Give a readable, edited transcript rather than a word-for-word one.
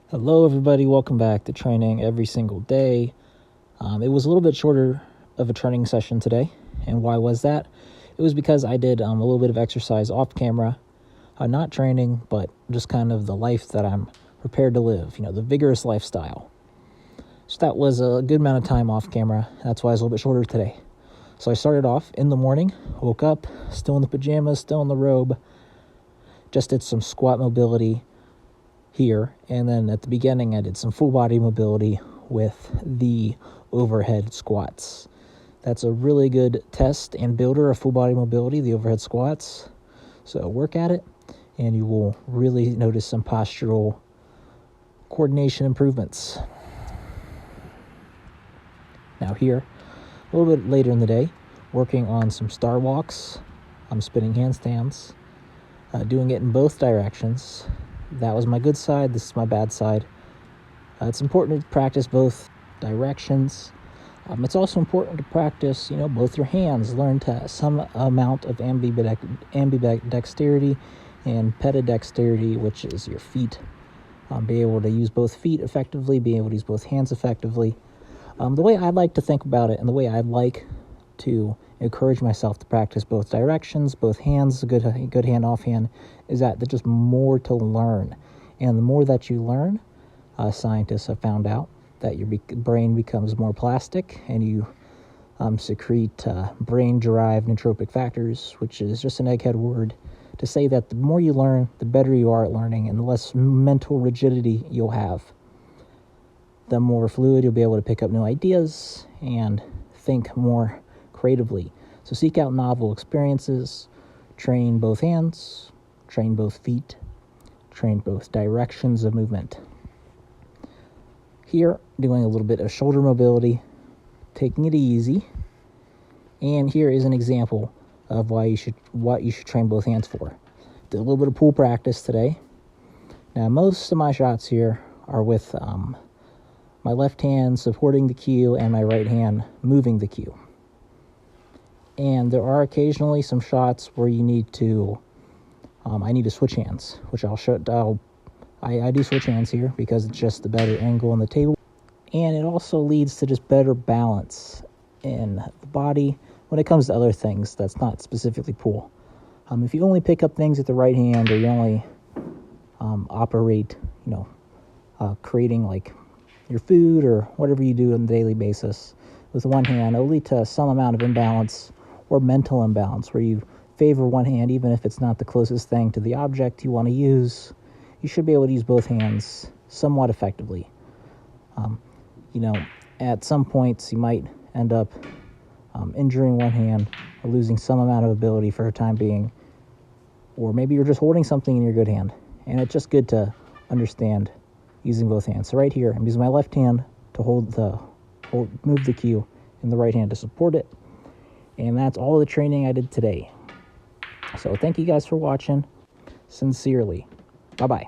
Hello everybody, welcome back to training every single day. It was a little bit shorter of a training session today, and why was that? It was because I did a little bit of exercise off camera, not training, but just kind of the life that I'm prepared to live, the vigorous lifestyle. So that was a good amount of time off camera, that's why it's a little bit shorter today. So I started off in the morning, woke up, still in the pajamas, still in the robe, just did some squat mobility here, and then at the beginning I did some full body mobility with the overhead squats. That's a really good test and builder of full body mobility, the overhead squats. So work at it and you will really notice some postural coordination improvements. Now here, a little bit later in the day, working on some star walks. I'm spinning handstands, doing it in both directions. That was my good side, this is my bad side. It's important to practice both directions. It's also important to practice, both your hands. Learn to some amount of ambidexterity and pedidexterity, which is your feet. Be able to use both feet effectively, be able to use both hands effectively. The way I like to think about it and the way I like to encourage myself to practice both directions, both hands, good hand, off hand, is that there's just more to learn. And the more that you learn, scientists have found out that your brain becomes more plastic and you secrete brain-derived nootropic factors, which is just an egghead word to say that the more you learn, the better you are at learning and the less mental rigidity you'll have. The more fluid you'll be able to pick up new ideas and think more creatively. So seek out novel experiences, train both hands, train both feet, train both directions of movement. Here, doing a little bit of shoulder mobility, taking it easy. And here is an example of what you should train both hands for. Did a little bit of pool practice today. Now, most of my shots here are with my left hand supporting the cue and my right hand moving the cue. And there are occasionally some shots where you need to, I need to switch hands, which I'll show. I do switch hands here because it's just the better angle on the table. And it also leads to just better balance in the body when it comes to other things that's not specifically pool. If you only pick up things with the right hand or you only operate, creating like your food or whatever you do on a daily basis with one hand, it'll lead to some amount of imbalance or mental imbalance where you favor one hand even if it's not the closest thing to the object you want to use. You should be able to use both hands somewhat effectively. At some points you might end up injuring one hand or losing some amount of ability for a time being, or maybe you're just holding something in your good hand, and it's just good to understand using both hands. So right here, I'm using my left hand to move the cue, and the right hand to support it. And that's all the training I did today. So thank you guys for watching. Sincerely. Bye-bye.